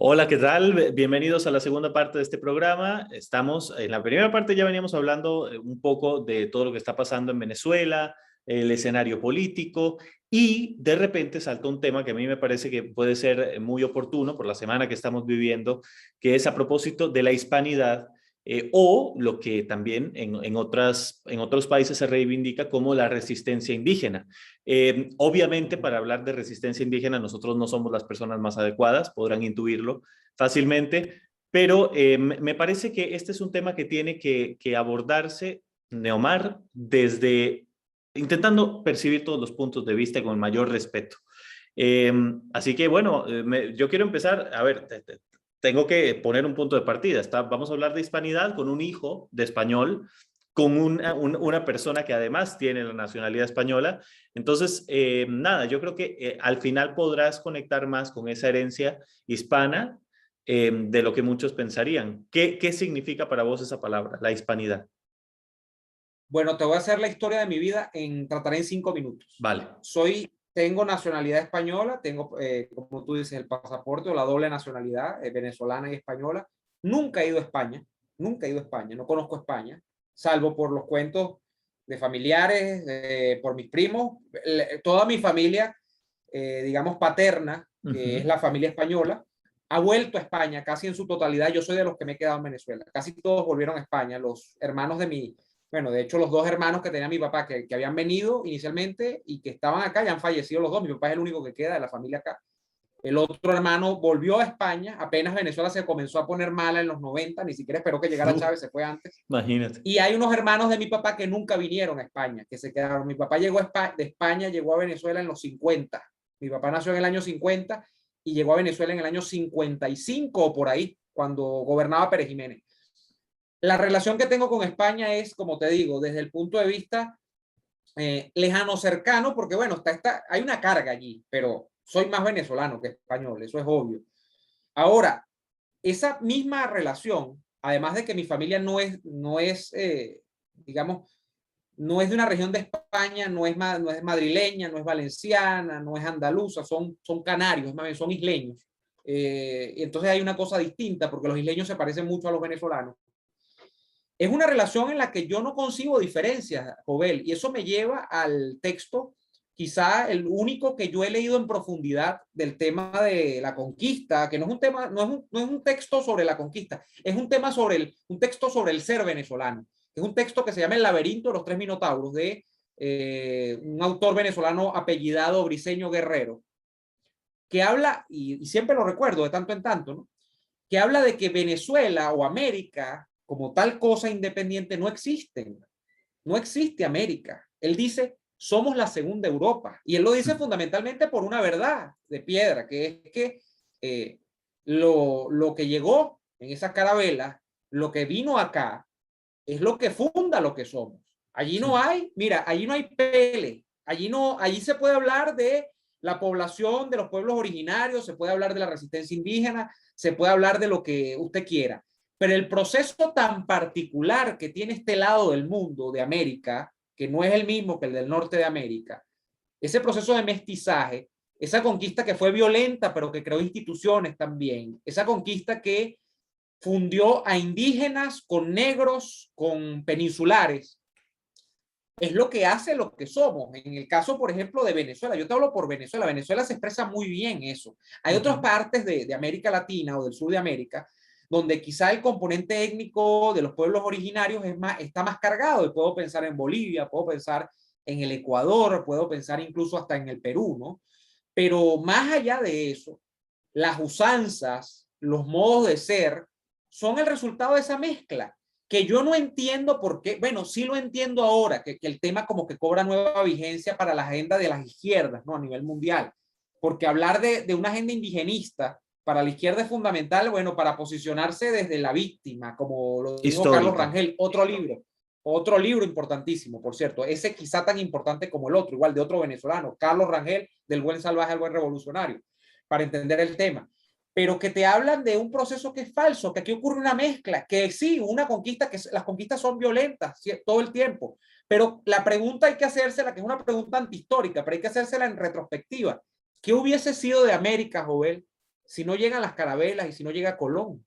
Hola, ¿qué tal? Bienvenidos a la segunda parte de este programa. Estamos en la primera parte, ya veníamos hablando un poco de todo lo que está pasando en Venezuela, el escenario político, y de repente salta un tema que a mí me parece que puede ser muy oportuno por la semana que estamos viviendo, que es a propósito de la hispanidad, o lo que también en otros países se reivindica como la resistencia indígena. Obviamente, para hablar de resistencia indígena, nosotros no somos las personas más adecuadas, podrán intuirlo fácilmente, pero me parece que este es un tema que tiene que abordarse, Neomar, desde intentando percibir todos los puntos de vista con el mayor respeto. Así que bueno, yo quiero empezar, a ver, tengo que poner un punto de partida. Vamos a hablar de hispanidad con un hijo de español, con una persona que además tiene la nacionalidad española. Entonces, nada, yo creo que al final podrás conectar más con esa herencia hispana de lo que muchos pensarían. ¿Qué significa para vos esa palabra, la hispanidad? Bueno, te voy a hacer la historia de mi vida trataré en 5 minutos. Vale. Tengo nacionalidad española, tengo, como tú dices, el pasaporte o la doble nacionalidad, venezolana y española. Nunca he ido a España, nunca he ido a España, no conozco España, salvo por los cuentos de familiares, por mis primos, toda mi familia, digamos, paterna, que es Uh-huh. la familia española, ha vuelto a España casi en su totalidad. Yo soy de los que me he quedado en Venezuela. Casi todos volvieron a España. Los hermanos bueno, de hecho, los dos hermanos que tenía mi papá, que habían venido inicialmente y que estaban acá, ya han fallecido los dos. Mi papá es el único que queda de la familia acá. El otro hermano volvió a España, apenas Venezuela se comenzó a poner mala en los 90, ni siquiera esperó que llegara Chávez, se fue antes. Imagínate. Y hay unos hermanos de mi papá que nunca vinieron a España, que se quedaron. Mi papá llegó de España, llegó a Venezuela en los 50. Mi papá nació en el año 50 y llegó a Venezuela en el año 55 o por ahí, cuando gobernaba Pérez Jiménez. La relación que tengo con España es, como te digo, desde el punto de vista lejano, cercano, porque bueno, hay una carga allí, pero soy más venezolano que español, eso es obvio. Ahora, esa misma relación, además de que mi familia no es digamos, no es de una región de España, no es madrileña, no es valenciana, no es andaluza, son canarios, más bien son isleños. Entonces hay una cosa distinta, porque los isleños se parecen mucho a los venezolanos. Es una relación en la que yo no concibo diferencias, Jovel, y eso me lleva al texto, quizá el único que yo he leído en profundidad del tema de la conquista, que no es un tema, no es un texto sobre la conquista, es un tema un texto sobre el ser venezolano. Es un texto que se llama El laberinto de los tres minotauros, de un autor venezolano apellidado Briceño Guerrero, que habla, y siempre lo recuerdo de tanto en tanto, ¿no? Que habla de que Venezuela o América como tal cosa independiente no existen. No existe América. Él dice, somos la segunda Europa. Y él lo dice fundamentalmente por una verdad de piedra, que es que lo que llegó en esa carabela, lo que vino acá, es lo que funda lo que somos. Allí no Sí. hay, mira, allí no hay pele, allí se puede hablar de la población, de los pueblos originarios, se puede hablar de la resistencia indígena, se puede hablar de lo que usted quiera, pero el proceso tan particular que tiene este lado del mundo, de América, que no es el mismo que el del norte de América, ese proceso de mestizaje, esa conquista que fue violenta, pero que creó instituciones también, esa conquista que fundió a indígenas con negros, con peninsulares, es lo que hace lo que somos. En el caso, por ejemplo, de Venezuela, yo te hablo por Venezuela, Venezuela se expresa muy bien eso. Hay otras Uh-huh. partes de América Latina o del sur de América donde quizá el componente étnico de los pueblos originarios está más cargado. Y puedo pensar en Bolivia, puedo pensar en el Ecuador, puedo pensar incluso hasta en el Perú, ¿no? Pero más allá de eso, las usanzas, los modos de ser, son el resultado de esa mezcla, que yo no entiendo por qué, bueno, sí lo entiendo ahora, que el tema como que cobra nueva vigencia para la agenda de las izquierdas, ¿no? A nivel mundial, porque hablar de una agenda indigenista para la izquierda es fundamental, bueno, para posicionarse desde la víctima, como lo dijo Carlos Histórica. Rangel, otro libro importantísimo, por cierto, ese quizá tan importante como el otro, igual de otro venezolano, Carlos Rangel, del buen salvaje al buen revolucionario, para entender el tema, pero que te hablan de un proceso que es falso, que aquí ocurre una mezcla, que sí, una conquista, que las conquistas son violentas todo el tiempo, pero la pregunta hay que hacérsela, que es una pregunta antihistórica, pero hay que hacérsela en retrospectiva. ¿Qué hubiese sido de América, Jovel, si no llegan las carabelas y si no llega Colón.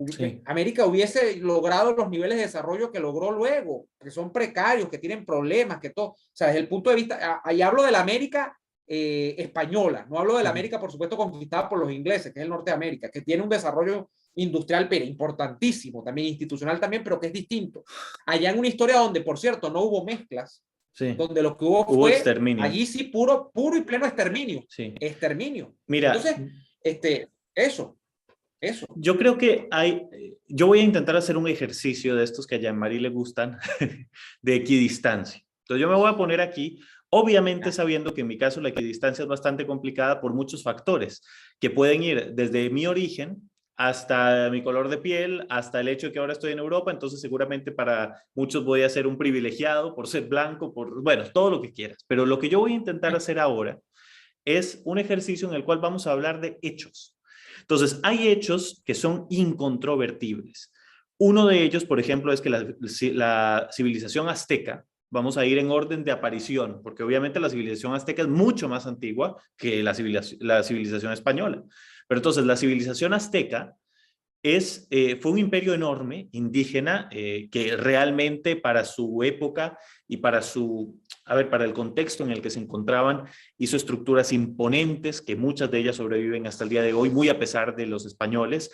Sí. América hubiese logrado los niveles de desarrollo que logró luego, que son precarios, que tienen problemas, que todo. O sea, desde el punto de vista, ahí hablo de la América española, no hablo de la América, por supuesto, conquistada por los ingleses, que es el norte de América, que tiene un desarrollo industrial, pero importantísimo, también institucional también, pero que es distinto. Allá en una historia donde, por cierto, no hubo mezclas, Sí. donde lo que hubo Hubo fue, exterminio. allí sí, puro y pleno exterminio. Sí. Exterminio. Mira, entonces, eso. Yo creo que yo voy a intentar hacer un ejercicio de estos que a Jean-Marie le gustan, de equidistancia. Entonces yo me voy a poner aquí, obviamente sabiendo que en mi caso la equidistancia es bastante complicada por muchos factores, que pueden ir desde mi origen hasta mi color de piel, hasta el hecho de que ahora estoy en Europa, entonces seguramente para muchos voy a ser un privilegiado por ser blanco, bueno, todo lo que quieras. Pero lo que yo voy a intentar hacer ahora es un ejercicio en el cual vamos a hablar de hechos. Entonces, hay hechos que son incontrovertibles. Uno de ellos, por ejemplo, es que la civilización azteca, vamos a ir en orden de aparición, porque obviamente la civilización azteca es mucho más antigua que la civilización española. Pero entonces, la civilización azteca fue un imperio enorme, indígena, que realmente para su época y para para el contexto en el que se encontraban, hizo estructuras imponentes, que muchas de ellas sobreviven hasta el día de hoy, muy a pesar de los españoles.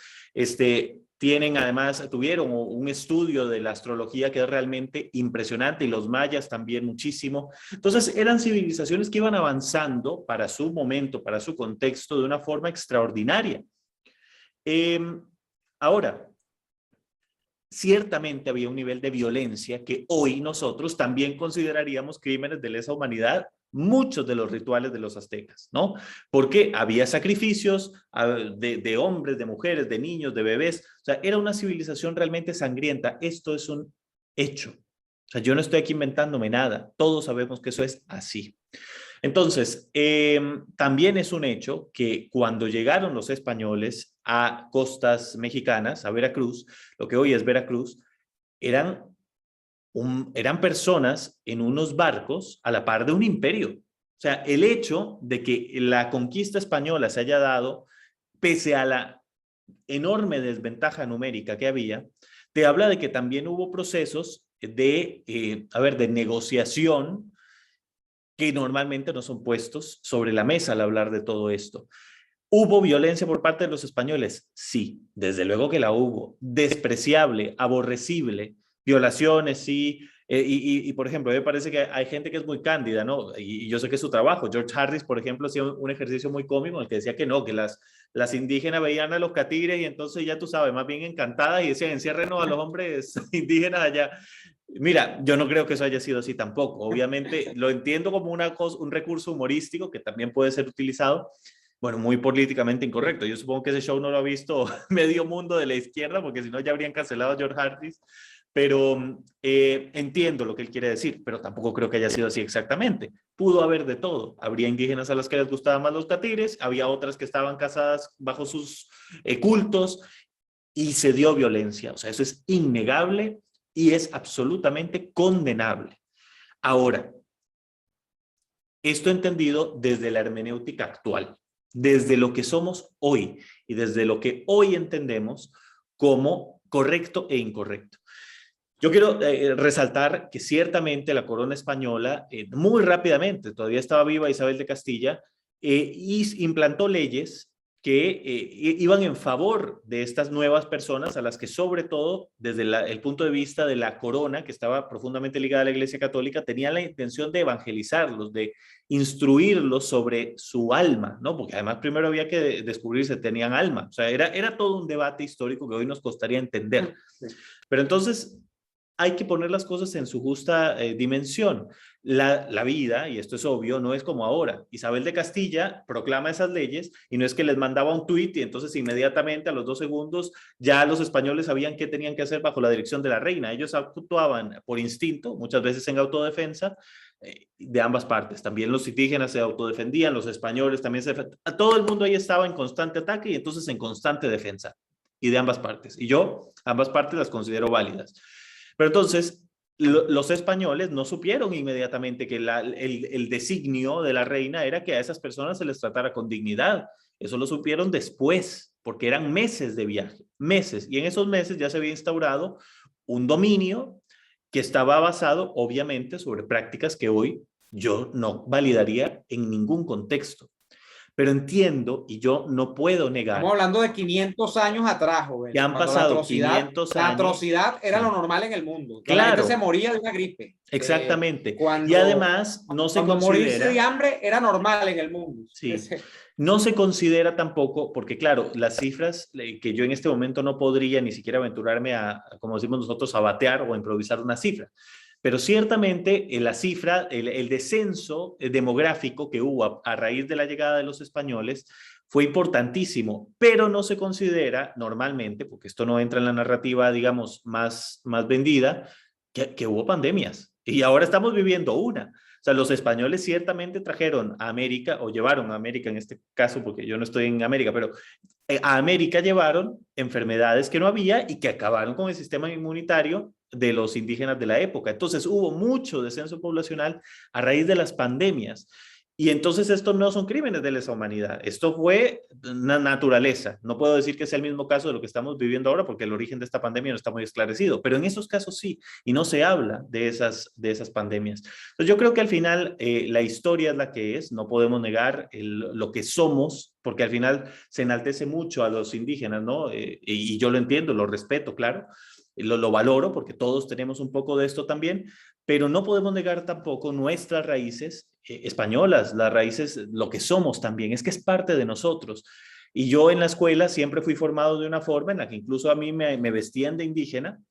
Tuvieron un estudio de la astrología que es realmente impresionante, y los mayas también muchísimo. Entonces, eran civilizaciones que iban avanzando para su momento, para su contexto, de una forma extraordinaria. Ahora, ciertamente había un nivel de violencia que hoy nosotros también consideraríamos crímenes de lesa humanidad, muchos de los rituales de los aztecas, ¿no? Porque había sacrificios de hombres, de mujeres, de niños, de bebés. O sea, era una civilización realmente sangrienta. Esto es un hecho. O sea, yo no estoy aquí inventándome nada. Todos sabemos que eso es así. Entonces, también es un hecho que cuando llegaron los españoles a costas mexicanas, a Veracruz, lo que hoy es Veracruz, eran personas en unos barcos a la par de un imperio. O sea, el hecho de que la conquista española se haya dado pese a la enorme desventaja numérica que había, te habla de que también hubo procesos de negociación que normalmente no son puestos sobre la mesa al hablar de todo esto. ¿Hubo violencia por parte de los españoles? Sí, desde luego que la hubo. Despreciable, aborrecible, violaciones, sí. Por ejemplo, me parece que hay gente que es muy cándida, ¿no? Y yo sé que es su trabajo. George Harris, por ejemplo, hacía un ejercicio muy cómico en el que decía que no, que las indígenas veían a los catires y entonces ya tú sabes, más bien encantadas y decían, enciérrenos a los hombres indígenas allá. Mira, yo no creo que eso haya sido así tampoco. Obviamente lo entiendo como un recurso humorístico que también puede ser utilizado, bueno, muy políticamente incorrecto. Yo supongo que ese show no lo ha visto medio mundo de la izquierda, porque si no ya habrían cancelado a George Harris. Pero entiendo lo que él quiere decir, pero tampoco creo que haya sido así exactamente. Pudo haber de todo. Habría indígenas a las que les gustaban más los catires, había otras que estaban casadas bajo sus cultos, y se dio violencia. O sea, eso es innegable y es absolutamente condenable. Ahora, esto entendido desde la hermenéutica actual, desde lo que somos hoy y desde lo que hoy entendemos como correcto e incorrecto. Yo quiero resaltar que ciertamente la corona española, muy rápidamente, todavía estaba viva Isabel de Castilla, y implantó leyes que iban en favor de estas nuevas personas, a las que sobre todo desde el punto de vista de la corona, que estaba profundamente ligada a la Iglesia Católica, tenía la intención de evangelizarlos, de instruirlos sobre su alma, ¿no? Porque además primero había que descubrir si tenían alma. O sea, era todo un debate histórico que hoy nos costaría entender. Pero entonces hay que poner las cosas en su justa dimensión. La vida, y esto es obvio, no es como ahora. Isabel de Castilla proclama esas leyes y no es que les mandaba un tuit y entonces inmediatamente a los 2 segundos ya los españoles sabían qué tenían que hacer bajo la dirección de la reina. Ellos actuaban por instinto, muchas veces en autodefensa, de ambas partes. También los indígenas se autodefendían, los españoles también todo el mundo ahí estaba en constante ataque y entonces en constante defensa, y de ambas partes. Y yo ambas partes las considero válidas. Pero entonces, Los españoles no supieron inmediatamente que el designio de la reina era que a esas personas se les tratara con dignidad. Eso lo supieron después, porque eran meses de viaje, meses. Y en esos meses ya se había instaurado un dominio que estaba basado, obviamente, sobre prácticas que hoy yo no validaría en ningún contexto. Pero entiendo y yo no puedo Estamos negar. hablando de 500 años atrás, joven, Ya han cuando pasado 500 la años. atrocidad era lo Sí, normal en el mundo. La gente se claro, moría de una gripe. exactamente. Y Cuando, además no se cuando morirse de considera. hambre era normal en el mundo. Sí, no se considera tampoco, porque claro, las cifras que yo en este momento no podría ni siquiera aventurarme como decimos nosotros, a batear o a improvisar una cifra. Pero ciertamente la cifra, el descenso demográfico que hubo a raíz de la llegada de los españoles fue importantísimo, pero no se considera normalmente, porque esto no entra en la narrativa, digamos, más vendida, que hubo pandemias. Y ahora estamos viviendo una. O sea, los españoles ciertamente trajeron a América, o llevaron a América en este caso, porque yo no estoy en América, pero a América llevaron enfermedades que no había y que acabaron con el sistema inmunitario de los indígenas de la época. Entonces hubo mucho descenso poblacional a raíz de las pandemias. Y entonces esto no son crímenes de lesa humanidad, esto fue una naturaleza. No puedo decir que sea el mismo caso de lo que estamos viviendo ahora porque el origen de esta pandemia no está muy esclarecido, pero en esos casos sí, y no se habla de esas pandemias. Entonces yo creo que al final la historia es la que es, no podemos negar lo que somos, porque al final se enaltece mucho a los indígenas, ¿no? Y yo lo entiendo, lo respeto, claro, lo valoro porque todos tenemos un poco de esto también, pero no podemos negar tampoco nuestras raíces españolas, las raíces, lo que somos también, es que es parte de nosotros. Y yo en la escuela siempre fui formado de una forma en la que incluso a mí me vestían de indígena,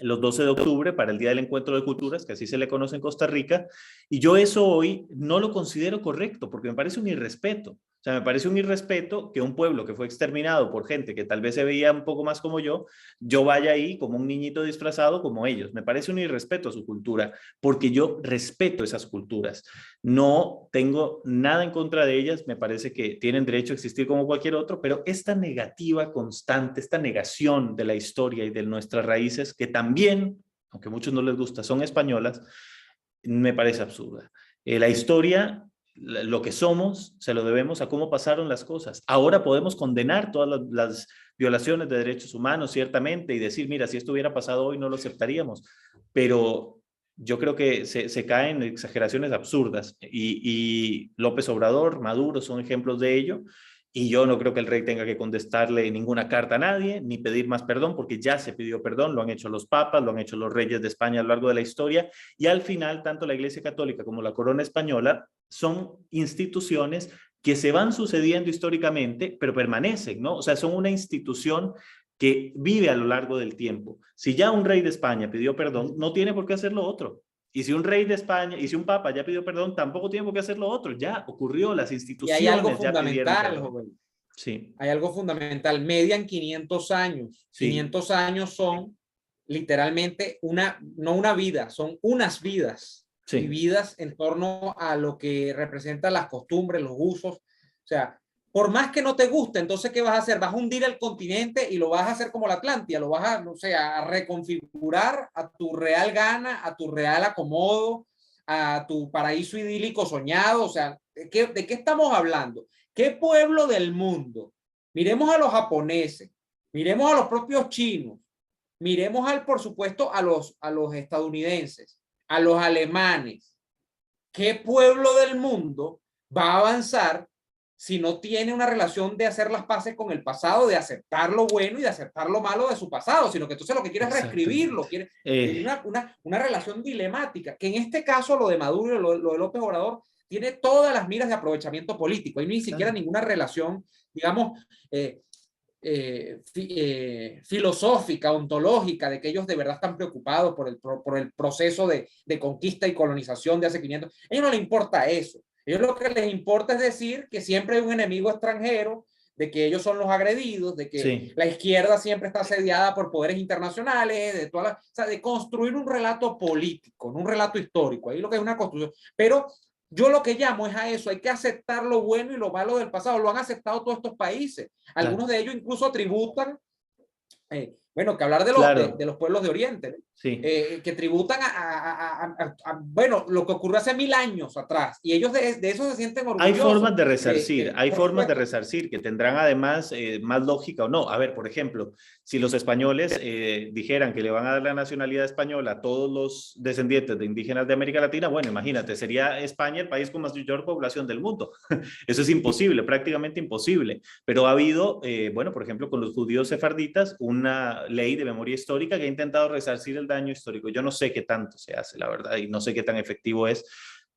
los 12 de octubre para el Día del Encuentro de Culturas, que así se le conoce en Costa Rica, y yo eso hoy no lo considero correcto, porque me parece un irrespeto. O sea, me parece un irrespeto que un pueblo que fue exterminado por gente que tal vez se veía un poco más como yo vaya ahí como un niñito disfrazado como ellos. Me parece un irrespeto a su cultura, porque yo respeto esas culturas. No tengo nada en contra de ellas, me parece que tienen derecho a existir como cualquier otro, pero esta negativa constante, esta negación de la historia y de nuestras raíces, que también, aunque a muchos no les gusta, son españolas, me parece absurda. La historia, lo que somos, se lo debemos a cómo pasaron las cosas. Ahora podemos condenar todas las violaciones de derechos humanos, ciertamente, y decir, mira, si esto hubiera pasado hoy no lo aceptaríamos, pero yo creo que se caen exageraciones absurdas y López Obrador, Maduro son ejemplos de ello. Y yo no creo que el rey tenga que contestarle ninguna carta a nadie, ni pedir más perdón, porque ya se pidió perdón, lo han hecho los papas, lo han hecho los reyes de España a lo largo de la historia, y al final, tanto la Iglesia Católica como la Corona Española son instituciones que se van sucediendo históricamente, pero permanecen, ¿no? O sea, son una institución que vive a lo largo del tiempo. Si ya un rey de España pidió perdón, no tiene por qué hacerlo otro. Y si un rey de España, y si un papa ya pidió perdón, tampoco tiene por qué hacerlo otro. Ya ocurrió, las Y hay algo instituciones ya pidieron fundamental, perdón. joven. Sí, Hay algo fundamental. Median 500 años. sí, 500 años son literalmente no una vida, son unas vidas sí, vividas en torno a lo que representan las costumbres, los usos. O sea, por más que no te guste, entonces, ¿qué vas a hacer? Vas a hundir el continente y lo vas a hacer como la Atlántida, lo vas a, no sé, a reconfigurar a tu real gana, a tu real acomodo, a tu paraíso idílico soñado. O sea, ¿de qué estamos hablando? ¿Qué pueblo del mundo? Miremos a los japoneses, miremos a los propios chinos, miremos por supuesto, a los estadounidenses, a los alemanes. ¿Qué pueblo del mundo va a avanzar si no tiene una relación de hacer las paces con el pasado, de aceptar lo bueno y de aceptar lo malo de su pasado, sino que entonces lo que quiere es reescribirlo, exactamente. quiere una relación dilemática, que en este caso lo de Maduro, lo de López Obrador, tiene todas las miras de aprovechamiento político, y ni siquiera Claro. ninguna relación, digamos, filosófica, ontológica, de que ellos de verdad están preocupados por el proceso de conquista y colonización de hace 500. A ellos no les importa eso. A ellos lo que les importa es decir que siempre hay un enemigo extranjero, de que ellos son los agredidos, de que Sí, la izquierda siempre está asediada por poderes internacionales, o sea, de construir un relato político, no un relato histórico. Ahí lo que es una construcción. Pero yo lo que llamo es a eso, hay que aceptar lo bueno y lo malo del pasado. Lo han aceptado todos estos países. Algunos claro. de ellos incluso tributan Bueno, que hablar de Claro, de los pueblos de Oriente, ¿no? sí. Que tributan bueno, lo que ocurrió hace 1000 años atrás, y ellos de eso se sienten Hay orgullosos. formas de resarcir, hay Por formas de supuesto, resarcir que tendrán además más lógica o no. A ver, por ejemplo, si los españoles dijeran que le van a dar la nacionalidad española a todos los descendientes de indígenas de América Latina, bueno, imagínate, sería España el país con mayor población del mundo. Eso es imposible, prácticamente imposible. Pero ha habido, bueno, por ejemplo, con los judíos sefarditas, una ley de memoria histórica que ha intentado resarcir el daño histórico. Yo no sé qué tanto se hace, la verdad, y no sé qué tan efectivo es,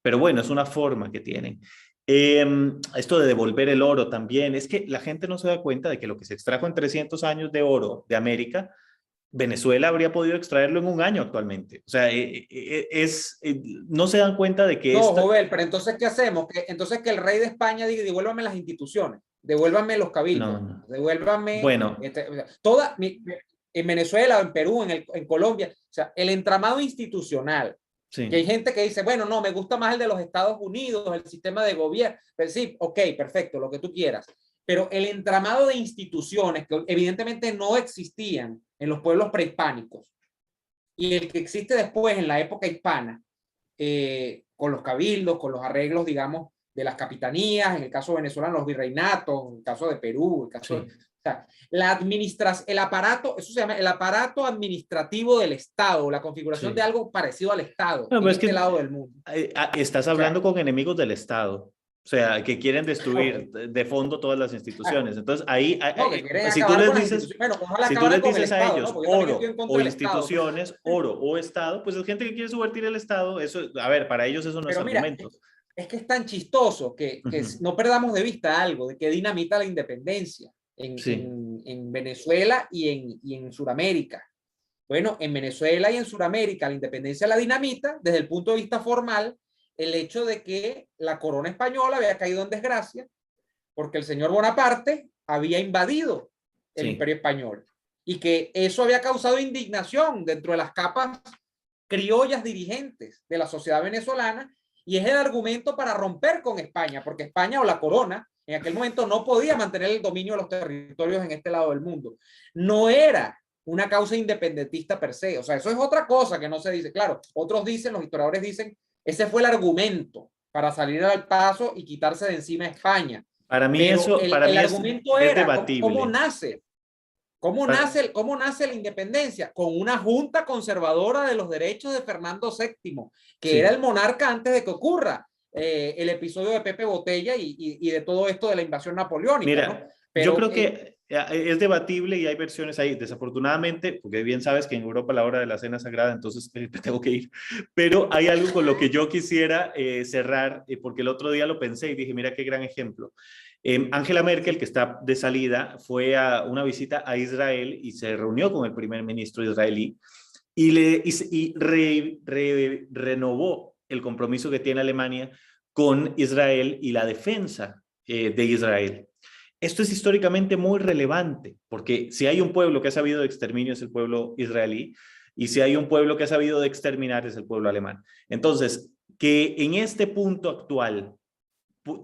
pero bueno, es una forma que tienen. Esto de devolver el oro también, es que la gente no se da cuenta de que lo que se extrajo en 300 años de oro de América, Venezuela habría podido extraerlo en un año actualmente. O sea, no se dan cuenta de que no, esto... Jovel, pero entonces, ¿qué hacemos? Entonces que el rey de España diga, devuélvame las instituciones, devuélvame los No, cabildos, no. devuélvame Bueno, o sea, en Venezuela, en Perú, en Colombia, o sea, el entramado institucional, que hay sí, gente que dice, bueno, no, me gusta más el de los Estados Unidos, el sistema de gobierno, pero sí, ok, perfecto, lo que tú quieras, pero el entramado de instituciones que evidentemente no existían en los pueblos prehispánicos y el que existe después en la época hispana, con los cabildos, con los arreglos, digamos, de las capitanías, en el caso venezolano, los virreinatos, en el caso de Perú, el caso de, sí. o sea, la administración, el aparato, eso se llama el aparato administrativo del Estado, la configuración de Sí. algo parecido al Estado Bueno, en pues es este que lado del mundo. estás O hablando sea, con enemigos del Estado, o sea, que quieren ok, destruir de fondo todas las claro, instituciones. Entonces, ahí, no, que quieren si tú acabar les con las dices, instituciones. Bueno, ojalá si tú acabaran les con el dices a Estado, ¿no? ellos Porque yo también estoy oro en o contra del Estado. instituciones, oro o Estado, pues es gente que quiere subvertir el Estado. Eso, a ver, para ellos eso no es Pero mira, argumento. es que es tan chistoso que Ujú. no perdamos de vista algo, de que dinamita la independencia Sí, en Venezuela y en Sudamérica. Bueno, en Venezuela y en Sudamérica la independencia la dinamita desde el punto de vista formal el hecho de que la corona española había caído en desgracia porque el señor Bonaparte había invadido el sí. imperio español y que eso había causado indignación dentro de las capas criollas dirigentes de la sociedad venezolana y es el argumento para romper con España, porque España o la corona en aquel momento no podía mantener el dominio de los territorios en este lado del mundo. No era una causa independentista per se, o sea, eso es otra cosa que no se dice. Claro, otros dicen, los historiadores dicen, ese fue el argumento para salir al paso y quitarse de encima a España. Para mí Pero eso, para el mí argumento es era, ¿cómo debatible. nace? Para- ¿Cómo nace la independencia? Con una junta conservadora de los derechos de Fernando VII, que era el sí. monarca antes de que ocurra el episodio de Pepe Botella y de todo esto de la invasión napoleónica, ¿no? Mira, yo Pero creo que es debatible y hay versiones ahí. Desafortunadamente, porque bien sabes que en Europa la hora de la cena es sagrada, entonces te tengo que ir. Pero hay algo con lo que yo quisiera cerrar, porque el otro día lo pensé y dije, mira qué gran ejemplo. Angela Merkel, que está de salida, fue a una visita a Israel y se reunió con el primer ministro israelí y renovó el compromiso que tiene Alemania con Israel y la defensa de Israel. Esto es históricamente muy relevante, porque si hay un pueblo que ha sabido de exterminio es el pueblo israelí, y si hay un pueblo que ha sabido de exterminar es el pueblo alemán. Entonces, que en este punto actual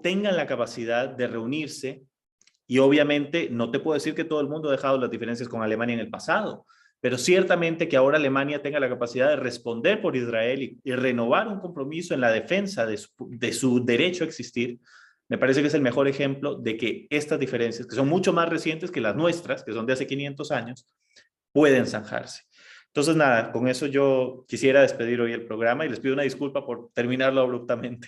tengan la capacidad de reunirse, y obviamente no te puedo decir que todo el mundo ha dejado las diferencias con Alemania en el pasado, pero ciertamente que ahora Alemania tenga la capacidad de responder por Israel y renovar un compromiso en la defensa de su derecho a existir, me parece que es el mejor ejemplo de que estas diferencias, que son mucho más recientes que las nuestras, que son de hace 500 años, pueden zanjarse. Entonces, nada, con eso yo quisiera despedir hoy el programa y les pido una disculpa por terminarlo abruptamente.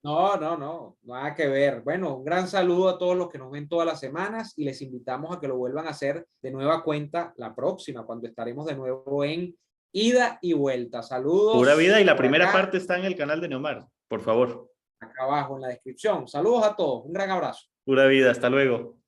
no, no, no, nada que ver. Bueno, un gran saludo a todos los que nos ven todas las semanas y les invitamos a que lo vuelvan a hacer de nueva cuenta la próxima, cuando estaremos de nuevo en ida y vuelta. Pura vida y Saludos la por primera acá, parte está en el canal de Neomar, por favor. acá abajo en la descripción. Saludos a todos, un gran abrazo. Pura vida, hasta luego.